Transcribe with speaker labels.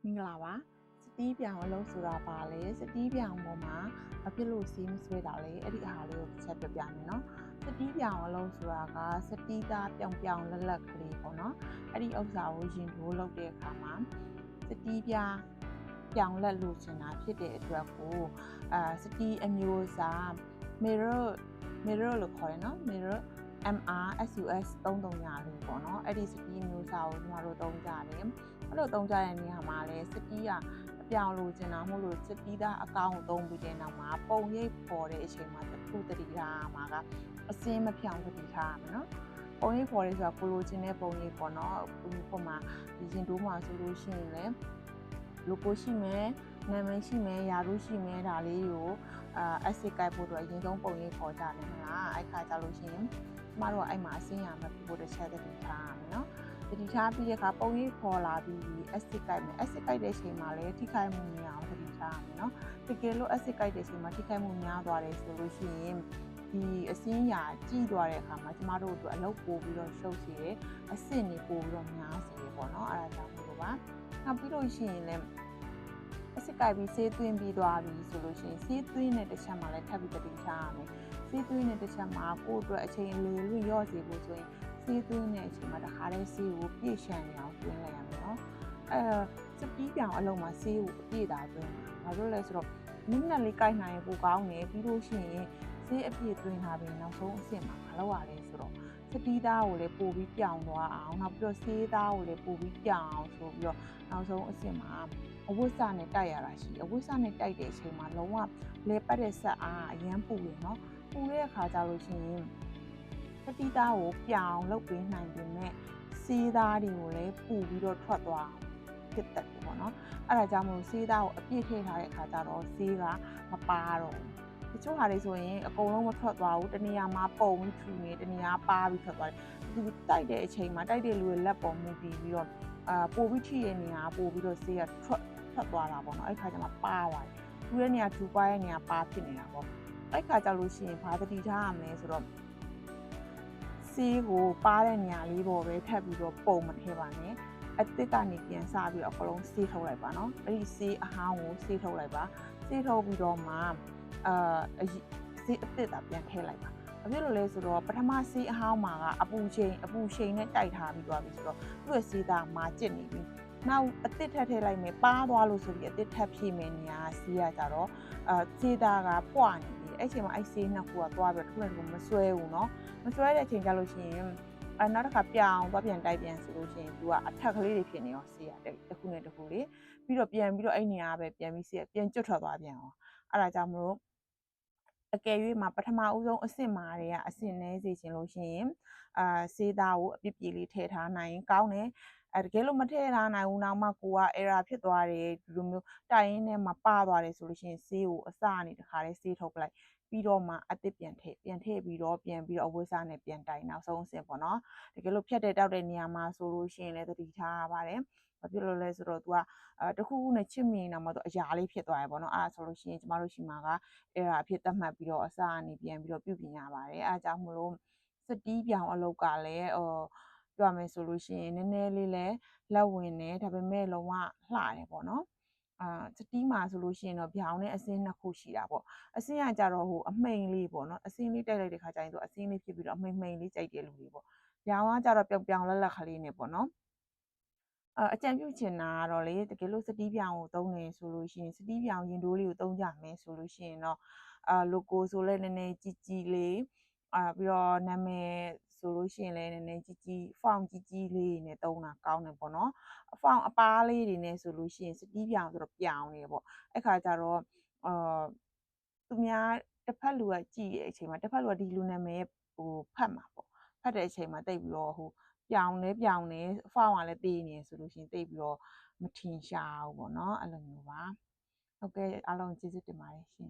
Speaker 1: မင်္ဂလာပါစတီးပြောင်အလုပ်ဆိုတာပါလေစတီးပြောင်ပေါ်မှာဘာဖြစ်လို့စီးမဆွဲတာလဲအဲ့ဒီအားလေးကိုတစ်ချက်ပြပြမယ်နော်စတီးပြောင်အလုပ်ဆိုတာကစတီးသားပြောင်ပြောင်လက်ကလေးပေါ့နော်အဲ့ဒီဥစ္စာကိုရင်ထိုးလုပ်တဲ့အခါမှာစတီးပြောင်လက်လို့ချင်တာဖြစ်တဲ့အတွက်ကိုစတီးအမျိုးအစား mirror လို့ခေါ်တယ်နော် mirror MRSUS 330လေးပေါ့နော်အဲ့ဒီစတီးမျိုးစားကိုကျွန်တော်တို့သုံးကြတယ်အဲ့လိုသုံးကြတဲ့နေရာမှာလည်းစတီးကအပြောင်လိုချင်တာမို့လို့စတီးသားအကောင်သုံးပြီးတဲ့နောက်မှာပုံရိပ်ပေါ်တဲ့အချိန်မှာတစ်ခုတတိထားမှာကအစင်းမဖြောင်တတိထားမှာနော်ပုံရိပ်ပေါ်လေးဆိုတာကိုလိုချင်တဲ့ပုံရိပ်ပေါ့နော်ပုံမှာဒီရင်တိုးမှာဆိုလို့ရှိရင်လည်း logo ရှိမယ်နာမည်ရှိမယ်ယာရုရှိမယ်ဒါလေးကိုacid ကိုက်ဖို့အတွက်အရင်ဆုံးပုံရိပ်ပေါ်ကြတယ်မလားအဲ့ခါကြလို့ရှိရင်ကျမတို့ကအဲ့မှာအစင်းရမယ်ပို့တဲ့ချက်တတိထားရမယ်နော်တတိထားပြီးတဲ့အခါပုံရိပ်ပေါ်လာပြီး acid ကိုက်မယ် acid ကိုက်တဲ့အချိန်မှာလည်းထိခိုက်မှုများအောင်တတိထားရမယ်နော်တကယ်လို့ acid ကိုက်တဲ့အချိန်မှာထိခိုက်မှုများသွားတယ်ဆိုလို့ရှိရင်ဒီအစင်းရာကြီးသွားတဲ့အခါမှာကျမတို့တို့အလုပ်ပို့ပြီးတော့ရှုပ်စီတယ်အဆင့်တွေပို့ပြီးတော့များစီတယ်ပေါ့နော်အဲ့ဒါကြောင့်မို့လို့ပါနောက်ပြီးလို့ရှိရင်လည်းအစစ်ကိုက်ပြီးဆေးသွင်းပြီးသွားပြီဆိုလို့ရှိရင်ဆေးသွင်းတဲ့တစ်ချက်မှာလည်းထပ်ပြီးတတိထားရမယ်ဆေးသွင်းတဲ့တစ်ချက်မှာကိုယ့်အတွက်အချိန်လေးလွင့်ရော့စေဖို့ဆိုရင်ဆေးသွင်းတဲ့အချိန်မှာတခါတည်းဆေးကိုပြည့်ရှံနေအောင်သွင်းလိုက်ရမယ်နော်စပီးပြောင်အလုံးမှာဆေးကိုအပြည့်တာသွင်းဘာလို့လဲဆိုတော့မိနစ်လေးကိုက်နိုင်ရင်ပိုကောင်းတယ်ပြီးလို့ရှိရင်ဆေးအပြည့်သွင်းထားပြီးနောက်ဆုံးအဆင့်မှာမလုပ်ရလဲဆိုတော့စတီးသားကိုလည်းပို့ပြီးပြောင်သွားအောင်နောက်ပြီးတော့ဆေးသားကိုလည်းပို့ပြီးပြောင်အောင်ဆိုပြီးတော့နောက်ဆုံးအဆင့်မှာအဝတ်စနဲ့တိုက်ရတာရှိအဝတ်စနဲ့တိုက်တဲ့အချိန်မှာလုံးဝလဲပတ်တဲ့ဆက်အားအရန်ပူတယ်နော်ပူတဲ့အခါကျလို့ရှိရင်စတီးသားကိုပြောင်လုပ်ပေးနိုင်ပေမဲ့ဆေးသားတွေကိုလည်းပူပြီးတော့ထွက်သွားဖြစ်တတ်တယ်ပေါ့နော်အဲ့ဒါကြောင့်မို့ဆေးသားကိုအပြည့်ထည့်ထားတဲ့အခါကျတော့ဆေးကမပါတော့တချို့ဟာတွေဆိုရင်အကုန်လုံးမထွက်သွားဘူးတနေရာမှာပုံပြီးထူနေတနေရာပါပြီးထွက်သွားတယ်သူတိုက်တဲ့အချိန်မှာတိုက်တဲ့လူရဲ့လက်ပေါ်မူတည်ပြီးတော့ပိုပြီးထိရဲ့နေရာပိုပြီးတော့ဆေးကထွက်သွားတာပေါ့နော်အဲ့ခါကျမှပါသွားတယ်ထူတဲ့နေရာထူပွားရဲ့နေရာပါဖြစ်နေတာပေါ့အဲ့ခါကျလို့ရှိရင်ဘာတတိထားရမလဲဆိုတော့ဆေးကိုပါတဲ့နေရာလေးပေါ်ပဲထပ်ပြီးတော့ပုံမထည့်ပါနဲ့အသစ်ကနေပြန်စပြီးတော့အကလုံးဆေးထုတ်လိုက်ပါနော်အဲ့ဒီဆေးအဟောင်းကိုဆေးထုတ်လိုက်ပါဆေးထုတ်ပြီးတော့မှဆေးအသစ်တာပြန်ထည့်လိုက်ပါဘာဖြစ်လို့လဲဆိုတော့ပထမဆေးအဟောင်းမှာကအပူချိန်နဲ့တိုက်ထားပြီးသွားပြီဆိုတော့သူ့ရဲ့ဆေးသားမာကျစ်နေပြီနောက်အသစ်ထပ်ထည့်လိုက်မယ်ပါသွားလို့ဆိုပြီးအသစ်ထပ်ဖြည့်မယ်နေရာဆေးရကြတော့ဆေးသားကပွားနေပြီအဲ့ချိန်မှာအဲ့ဆေးနှစ်ခုကသွားပြီးတော့ထုံးမဆွဲဘူးเนาะမဆွဲတဲ့အချိန်ကျလို့ရှိရင်နောက်တစ်ခါပြောင်းသွားပြန်တိုက်ပြန်ဆိုလို့ရှိရင် तू ကအထက်ကလေးတွေဖြစ်နေရောဆေးရတစ်ခုနဲ့တစ်ခုလေပြီးတော့ပြန်ပြီးတော့အဲ့နေရာပဲပြန်ပြီးဆေးရပြန်ကျွတ်ထွက်သွားပြန်အောင်အဲ့ဒါကြောင့်မလို့အကယ်၍မှာပထမဦးဆုံးအဆင့်မှာတွေကအဆင့်နည်းစေချင်လို့ရှိရင်ဆေးသားကိုအပြည့်ပြည့်လေးထည့်ထားနိုင်ကောင်းတယ်တကယ်လို့မထည့်ထားနိုင်ဘူးနောက်မှကိုက error ဖြစ်သွားတယ်ဒီလိုမျိုးတိုင်ရင်းနဲ့မှာပါသွားတယ်ဆိုလို့ရှိရင်ဆေးကိုအစအနေတစ်ခါလေးဆေးထုတ်ပလိုက်ပြီးတော့မှအသစ်ပြန်ထည့်ပြီးတော့အဝတ်စားနဲ့ပြန်တိုင်နောက်ဆုံးအဆင့်ပေါ့နော်တကယ်လို့ဖြတ်တဲ့တောက်တဲ့နေရာမှာဆိုလို့ရှိရင်လည်းသတိထားရပါတယ်ဘာဖြစ်လို့လဲဆိုတော့ तू ကတခုခုနဲ့ချစ်မိနေတာမှ तू အရာလေးဖြစ်သွားရပေါ့နော်အဲ့ဒါဆိုလို့ရှိရင်ကျမတို့ရှိမှာက error အဖြစ်သတ်မှတ်ပြီးတော့အစအနေပြန်ပြီးတော့ပြုပြင်ရပါတယ်အဲ့ဒါကြောင့်မလို့စတီးပြောင်အလုပ်ကလည်းပြောရမယ်ဆိုလို့ရှိရင်နည်းနည်းလေးလဲလက်ဝင်နေဒါပေမဲ့လုံးဝလှတယ်ပေါ့နော်စတီးမှာဆိုလို့ရှိရင်တော့ပြောင်နဲ့အစင်းနှစ်ခုရှိတာပေါ့အစင်းကကြတော့ဟိုအမှိန်လေးပေါ့နော်အစင်းလေးတိုက်လိုက်တဲ့ခါကျရင်သူအစင်းလေးဖြစ်ပြီးတော့အမှိန်လေးကြိုက်တဲ့လူတွေပေါ့ပြောင်ကကြတော့ပြောင်လက်ကလေးနဲ့ပေါ့နော်အကြံပြုချင်တာကတော့လေတကယ်လို့စတီးပြောင်ကိုသုံးနေဆိုလို့ရှိရင်စတီးပြောင်ရင်တိုးလေးကိုသုံးကြမယ်ဆိုလို့ရှိရင်တော့logo ဆိုလဲနည်းနည်းကြီးလေးပြီးတော့နာမည်ဆိုလို့ရှိရင်လည်းနည်းနည်းကြီး font ကြီးလေးနဲ့သုံးတာကောင်းတယ်ပေါ့နော် font အပါးလေးတွေနဲ့ဆိုလို့ရှိရင်စတီးပြောင်ဆိုတော့ပြောင်နေပေါ့အဲ့ခါကျတော့သူများတစ်ဖက်လူကကြည့်တဲ့အချိန်မှာတစ်ဖက်လူကဒီလူနာမည်ဟိုဖတ်မှာပေါ့ဖတ်တဲ့အချိန်မှာတိတ်ပြီးတော့ဟိုပြောင်နေ font ကလည်းတေးနေဆိုလို့ရှိရင်တိတ်ပြီးတော့မထင်ရှားဘူးပေါ့နော်အဲ့လိုမျိုးပါဟုတ်ကဲ့အားလုံးကျေးဇူးတင်ပါတယ်ရှင်